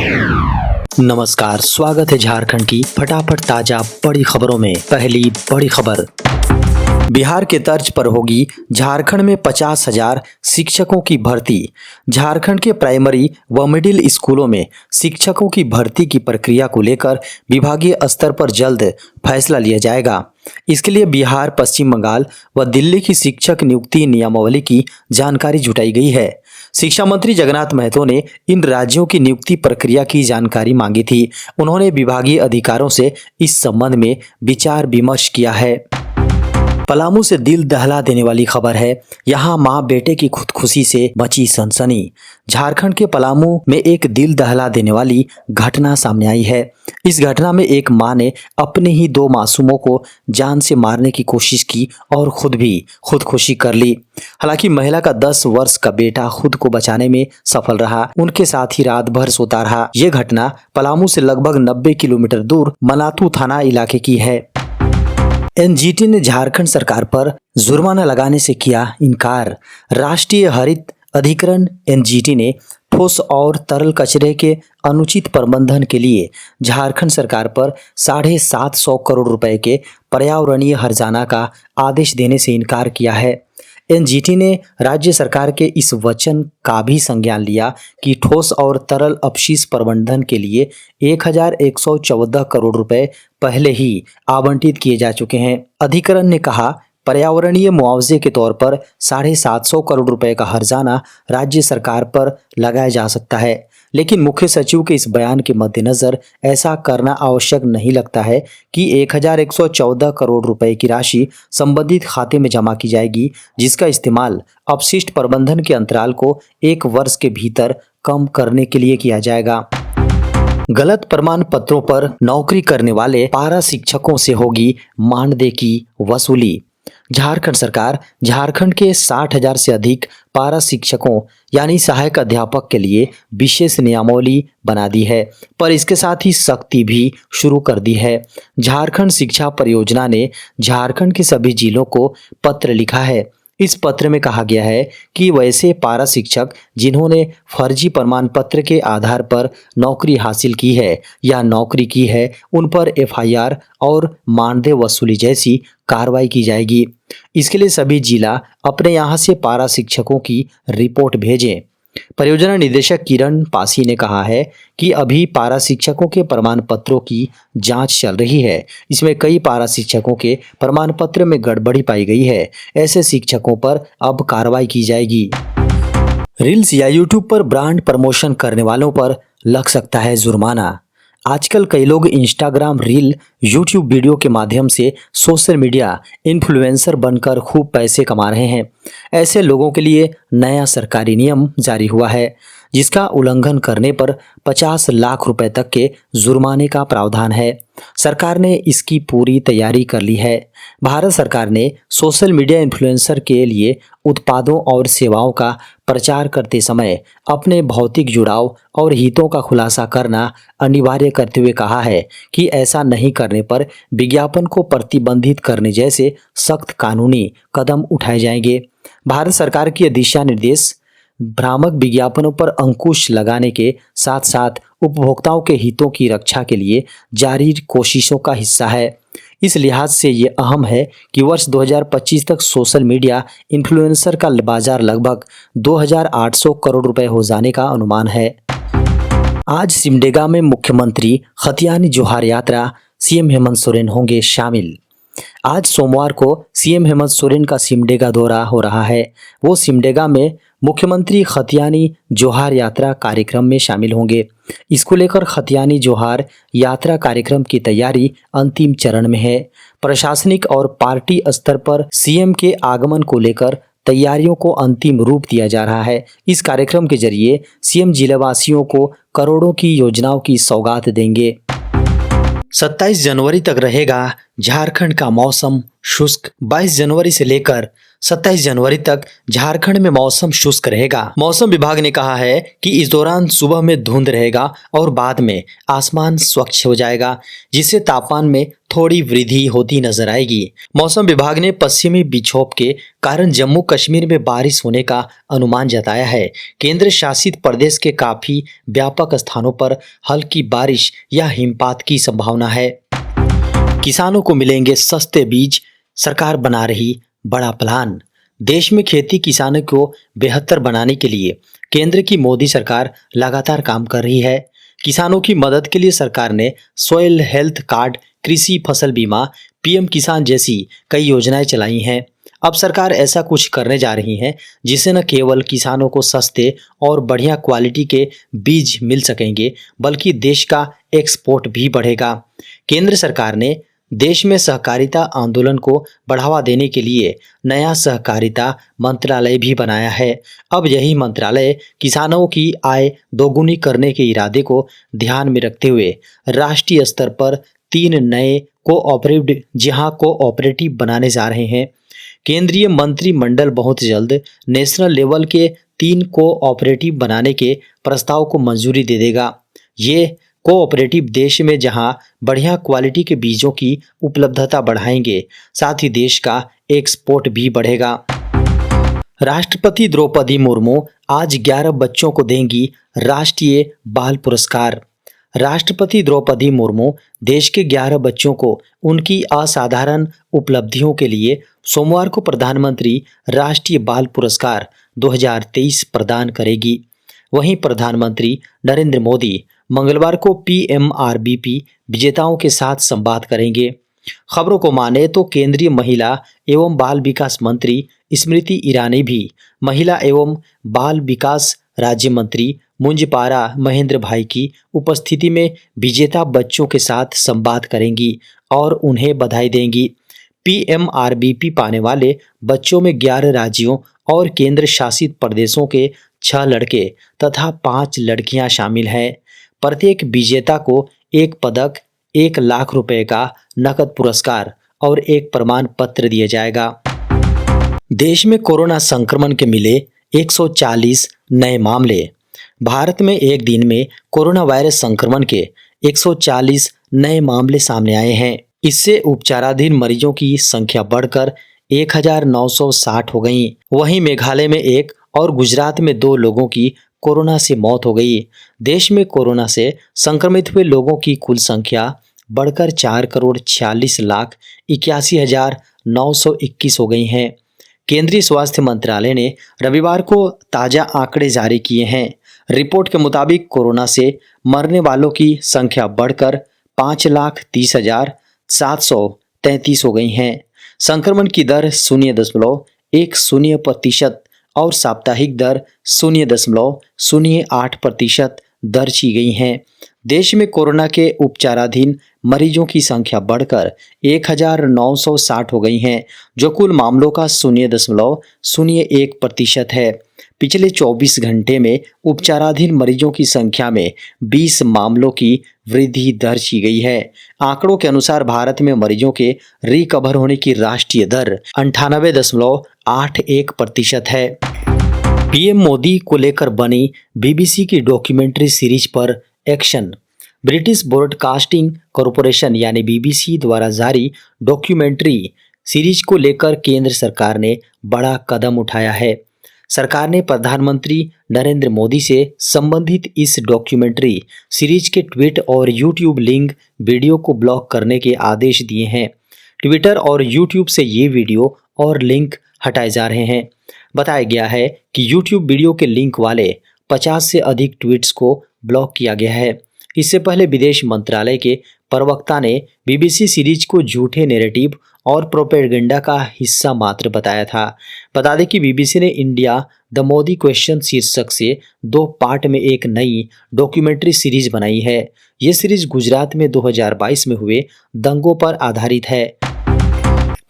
नमस्कार, स्वागत है झारखंड की फटाफट ताजा बड़ी खबरों में। पहली बड़ी खबर, बिहार के तर्ज पर होगी झारखंड में 50,000 शिक्षकों की भर्ती। झारखंड के प्राइमरी व मिडिल स्कूलों में शिक्षकों की भर्ती की प्रक्रिया को लेकर विभागीय स्तर पर जल्द फैसला लिया जाएगा। इसके लिए बिहार, पश्चिम बंगाल व दिल्ली की शिक्षक नियुक्ति नियमावली की जानकारी जुटाई गई है। शिक्षा मंत्री जगन्नाथ महतो ने इन राज्यों की नियुक्ति प्रक्रिया की जानकारी मांगी थी। उन्होंने विभागीय अधिकारियों से इस संबंध में विचार विमर्श किया है। पलामू से दिल दहला देने वाली खबर है। यहाँ मां बेटे की खुदकुशी से मची सनसनी। झारखंड के पलामू में एक दिल दहला देने वाली घटना सामने आई है। इस घटना में एक मां ने अपने ही 2 मासूमों को जान से मारने की कोशिश की और खुद भी खुदकुशी कर ली। हालांकि महिला का 10 वर्ष का बेटा खुद को बचाने में सफल रहा। उनके साथ ही रात भर सोता रहा। ये घटना पलामू से लगभग 90 किलोमीटर दूर मनातू थाना इलाके की है। एनजीटी ने झारखंड सरकार पर जुर्माना लगाने से किया इनकार। राष्ट्रीय हरित अधिकरण एनजीटी ने ठोस और तरल कचरे के अनुचित प्रबंधन के लिए झारखंड सरकार पर 750 करोड़ रुपए के पर्यावरणीय हर्जाना का आदेश देने से इनकार किया है। एनजीटी ने राज्य सरकार के इस वचन का भी संज्ञान लिया कि ठोस और तरल अपशिष्ट प्रबंधन के लिए 1114 करोड़ रुपए पहले ही आवंटित किए जा चुके हैं। अधिकरण ने कहा, पर्यावरणीय मुआवजे के तौर पर 750 करोड़ रुपए का हर्जाना राज्य सरकार पर लगाया जा सकता है, लेकिन मुख्य सचिव के इस बयान के मद्देनजर ऐसा करना आवश्यक नहीं लगता है कि 1114 करोड़ रुपए की राशि संबंधित खाते में जमा की जाएगी, जिसका इस्तेमाल अपशिष्ट प्रबंधन के अंतराल को 1 वर्ष के भीतर कम करने के लिए किया जाएगा। गलत प्रमाण पत्रों पर नौकरी करने वाले पारा शिक्षकों से होगी मानदेय की वसूली। झारखंड सरकार झारखंड के 60,000 से अधिक पारा शिक्षकों यानी सहायक अध्यापक के लिए विशेष नियमावली बना दी है, पर इसके साथ ही सख्ती भी शुरू कर दी है। झारखंड शिक्षा परियोजना ने झारखंड के सभी जिलों को पत्र लिखा है। इस पत्र में कहा गया है कि वैसे पारा शिक्षक जिन्होंने फर्जी प्रमाण पत्र के आधार पर नौकरी हासिल की है या नौकरी की है, उन पर एफआईआर और मानदेय वसूली जैसी कार्रवाई की जाएगी। इसके लिए सभी जिला अपने यहाँ से पारा शिक्षकों की रिपोर्ट भेजें। परियोजना निदेशक किरण पासी ने कहा है कि अभी पारा शिक्षकों के प्रमाण पत्रों की जांच चल रही है। इसमें कई पारा शिक्षकों के प्रमाण पत्र में गड़बड़ी पाई गई है। ऐसे शिक्षकों पर अब कार्रवाई की जाएगी। रील्स या यूट्यूब पर ब्रांड प्रमोशन करने वालों पर लग सकता है जुर्माना। आजकल कई लोग इंस्टाग्राम रील, यूट्यूब वीडियो के माध्यम से सोशल मीडिया इन्फ्लुएंसर बनकर खूब पैसे कमा रहे हैं। ऐसे लोगों के लिए नया सरकारी नियम जारी हुआ है, जिसका उल्लंघन करने पर 50 लाख रुपए तक के जुर्माने का प्रावधान है। सरकार ने इसकी पूरी तैयारी कर ली है। भारत सरकार ने सोशल मीडिया इन्फ्लुएंसर के लिए उत्पादों और सेवाओं का प्रचार करते समय अपने भौतिक जुड़ाव और हितों का खुलासा करना अनिवार्य करते हुए कहा है कि ऐसा नहीं करने पर विज्ञापन को प्रतिबंधित करने जैसे सख्त कानूनी कदम उठाए जाएंगे। भारत सरकार के दिशा निर्देश भ्रामक विज्ञापनों पर अंकुश लगाने के साथ साथ उपभोक्ताओं के हितों की रक्षा के लिए जारी कोशिशों का हिस्सा है। इस लिहाज से ये अहम है कि वर्ष 2025 तक सोशल मीडिया इन्फ्लुएंसर का बाजार लगभग 2,800 करोड़ रुपए हो जाने का अनुमान है। आज सिमडेगा में मुख्यमंत्री खतियानी जोहार यात्रा सीएम हेमंत सोरेन होंगे शामिल। आज सोमवार को सीएम हेमंत सोरेन का सिमडेगा दौरा हो रहा है। वो सिमडेगा में मुख्यमंत्री खतियानी जोहार यात्रा कार्यक्रम में शामिल होंगे। इसको लेकर खतियानी जोहार यात्रा कार्यक्रम की तैयारी अंतिम चरण में है। प्रशासनिक और पार्टी स्तर पर सीएम के आगमन को लेकर तैयारियों को अंतिम रूप दिया जा रहा है। इस कार्यक्रम के जरिए सीएम जिलेवासियों को करोड़ों की योजनाओं की सौगात देंगे। 27 जनवरी तक रहेगा झारखंड का मौसम शुष्क। 22 जनवरी से लेकर 27 जनवरी तक झारखंड में मौसम शुष्क रहेगा। मौसम विभाग ने कहा है कि इस दौरान सुबह में धुंध रहेगा और बाद में आसमान स्वच्छ हो जाएगा, जिससे तापमान में थोड़ी वृद्धि होती नजर आएगी। मौसम विभाग ने पश्चिमी विक्षोभ के कारण जम्मू कश्मीर में बारिश होने का अनुमान जताया है। केंद्र शासित प्रदेश के काफी व्यापक स्थानों पर हल्की बारिश या हिमपात की संभावना है। किसानों को मिलेंगे सस्ते बीज, सरकार बना रही बड़ा प्लान। देश में खेती किसानों को बेहतर बनाने के लिए केंद्र की मोदी सरकार लगातार काम कर रही है। किसानों की मदद के लिए सरकार ने सॉइल हेल्थ कार्ड, कृषि फसल बीमा, पीएम किसान जैसी कई योजनाएं चलाई हैं। अब सरकार ऐसा कुछ करने जा रही है जिससे न केवल किसानों को सस्ते और बढ़िया क्वालिटी के बीज मिल सकेंगे, बल्कि देश का एक्सपोर्ट भी बढ़ेगा। केंद्र सरकार ने देश में सहकारिता आंदोलन को बढ़ावा देने के लिए नया सहकारिता मंत्रालय भी बनाया है। अब यही मंत्रालय किसानों की आय दोगुनी करने के इरादे को ध्यान में रखते हुए राष्ट्रीय स्तर पर 3 नए कोऑपरेटिव बनाने जा रहे हैं। केंद्रीय मंत्रिमंडल बहुत जल्द नेशनल लेवल के 3 कोऑपरेटिव बनाने के प्रस्ताव को मंजूरी दे देगा। ये कोऑपरेटिव देश में जहां बढ़िया क्वालिटी के बीजों की उपलब्धता बढ़ाएंगे, साथ ही देश का एक्सपोर्ट भी बढ़ेगा। राष्ट्रपति द्रौपदी मुर्मू आज 11 बच्चों को देंगी राष्ट्रीय बाल पुरस्कार। राष्ट्रपति द्रौपदी मुर्मू देश के 11 बच्चों को उनकी असाधारण उपलब्धियों के लिए सोमवार को प्रधानमंत्री राष्ट्रीय बाल पुरस्कार 2023 प्रदान करेगी। वहीं प्रधानमंत्री नरेंद्र मोदी मंगलवार को PMRBP विजेताओं के साथ संवाद करेंगे। खबरों को माने तो केंद्रीय महिला एवं बाल विकास मंत्री स्मृति ईरानी भी महिला एवं बाल विकास राज्य मंत्री मुंजपारा महेंद्र भाई की उपस्थिति में विजेता बच्चों के साथ संवाद करेंगी और उन्हें बधाई देंगी। PMRBP पाने वाले बच्चों में 11 राज्यों और केंद्र शासित प्रदेशों के 6 लड़के तथा 5 लड़कियां शामिल हैं। प्रत्येक विजेता को एक पदक, 1 लाख रुपए का नकद पुरस्कार और एक प्रमाण पत्र दिया जाएगा। देश में कोरोना संक्रमण के मिले 140 नए मामले। भारत में एक दिन में कोरोना वायरस संक्रमण के 140 नए मामले सामने आए हैं। इससे उपचाराधीन मरीजों की संख्या बढ़कर 1960 हो गई। वहीं मेघालय में 1 और गुजरात में 2 लोगों की कोरोना से मौत हो गई। देश में कोरोना से संक्रमित हुए लोगों की कुल संख्या बढ़कर 4,46,81,921 हो गई है। केंद्रीय स्वास्थ्य मंत्रालय ने रविवार को ताज़ा आंकड़े जारी किए हैं। रिपोर्ट के मुताबिक कोरोना से मरने वालों की संख्या बढ़कर 5,30,733 हो गई है। संक्रमण की दर 0.10% और साप्ताहिक दर 0.08% दर्ज की गई हैं। देश में कोरोना के उपचाराधीन मरीजों की संख्या बढ़कर 1960 हो गई हैं, जो कुल मामलों का 0.01% है। पिछले 24 घंटे में उपचाराधीन मरीजों की संख्या में 20 मामलों की वृद्धि दर्ज की गई है। आंकड़ों के अनुसार भारत में मरीजों के रिकवर होने की राष्ट्रीय दर 98.81% है। पीएम मोदी को लेकर बनी BBC की डॉक्यूमेंट्री सीरीज पर एक्शन। ब्रिटिश ब्रॉडकास्टिंग कॉरपोरेशन यानी BBC द्वारा जारी डॉक्यूमेंट्री सीरीज को लेकर केंद्र सरकार ने बड़ा कदम उठाया है। सरकार ने प्रधानमंत्री नरेंद्र मोदी से संबंधित इस डॉक्यूमेंट्री सीरीज के ट्वीट और यूट्यूब लिंक वीडियो को ब्लॉक करने के आदेश दिए हैं। ट्विटर और यूट्यूब से ये वीडियो और लिंक हटाए जा रहे हैं। बताया गया है कि यूट्यूब वीडियो के लिंक वाले 50 से अधिक ट्वीट्स को ब्लॉक किया गया है। इससे पहले विदेश मंत्रालय के प्रवक्ता ने BBC सीरीज को झूठे नैरेटिव और प्रोपेगेंडा का हिस्सा मात्र बताया था। बता दें कि BBC ने इंडिया द मोदी क्वेश्चन शीर्षक से 2 पार्ट में एक नई डॉक्यूमेंट्री सीरीज बनाई है। ये सीरीज गुजरात में 2022 में हुए दंगों पर आधारित है।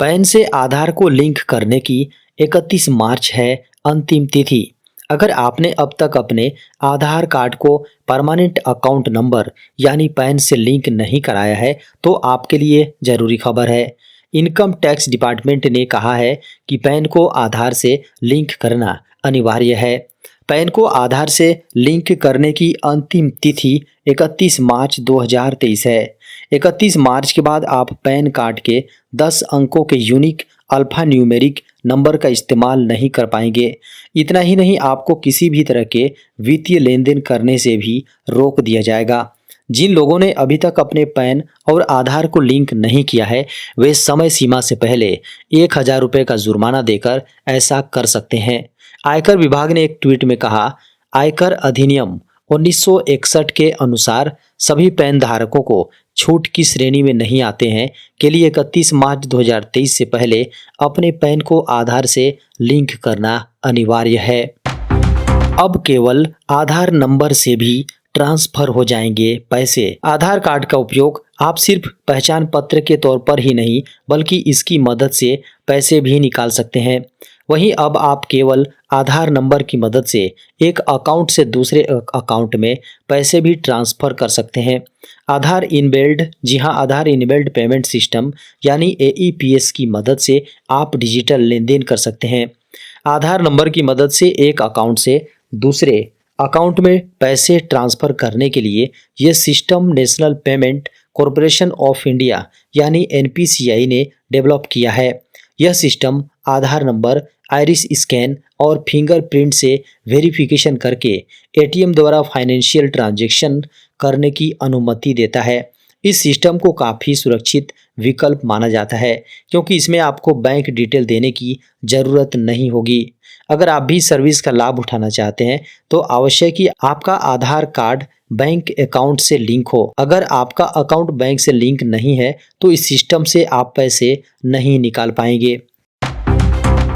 पैन से आधार को लिंक करने की 31 मार्च है अंतिम तिथि। अगर आपने अब तक अपने आधार कार्ड को परमानेंट अकाउंट नंबर यानी पैन से लिंक नहीं कराया है तो आपके लिए ज़रूरी खबर है। इनकम टैक्स डिपार्टमेंट ने कहा है कि पैन को आधार से लिंक करना अनिवार्य है। पैन को आधार से लिंक करने की अंतिम तिथि 31 मार्च 2023 है। 31 मार्च के बाद आप पैन कार्ड के 10 अंकों के यूनिक अल्फा न्यूमेरिक नंबर का इस्तेमाल नहीं कर पाएंगे। इतना ही नहीं, आपको किसी भी तरह के वित्तीय लेन देन करने से भी रोक दिया जाएगा। जिन लोगों ने अभी तक अपने पैन और आधार को लिंक नहीं किया है, वे समय सीमा से पहले 1000 रुपये का जुर्माना देकर ऐसा कर सकते हैं। आयकर विभाग ने एक ट्वीट में कहा, आयकर अधिनियम 1961 के अनुसार सभी पैन धारकों को छूट की श्रेणी में नहीं आते हैं के लिए 31 मार्च 2023 से पहले अपने पैन को आधार से लिंक करना अनिवार्य है। अब केवल आधार नंबर से भी ट्रांसफर हो जाएंगे पैसे। आधार कार्ड का उपयोग आप सिर्फ पहचान पत्र के तौर पर ही नहीं, बल्कि इसकी मदद से पैसे भी निकाल सकते हैं। वहीं अब आप केवल आधार नंबर की मदद से एक अकाउंट से दूसरे अकाउंट में पैसे भी ट्रांसफ़र कर सकते हैं। आधार इनबिल्ड पेमेंट सिस्टम यानी AEPS की मदद से आप डिजिटल लेन देन कर सकते हैं। आधार नंबर की मदद से एक अकाउंट से दूसरे अकाउंट में पैसे ट्रांसफ़र करने के लिए ये system national payment corporation of India यानी NPCI ने डेवलप किया है। यह सिस्टम आधार नंबर, आइरिस स्कैन और फिंगरप्रिंट से वेरिफिकेशन करके ATM द्वारा फाइनेंशियल ट्रांजैक्शन करने की अनुमति देता है। इस सिस्टम को काफ़ी सुरक्षित विकल्प माना जाता है, क्योंकि इसमें आपको बैंक डिटेल देने की ज़रूरत नहीं होगी। अगर आप भी सर्विस का लाभ उठाना चाहते हैं तो आवश्यक कि आपका आधार कार्ड बैंक अकाउंट से लिंक हो। अगर आपका अकाउंट बैंक से लिंक नहीं है तो इस सिस्टम से आप पैसे नहीं निकाल पाएंगे।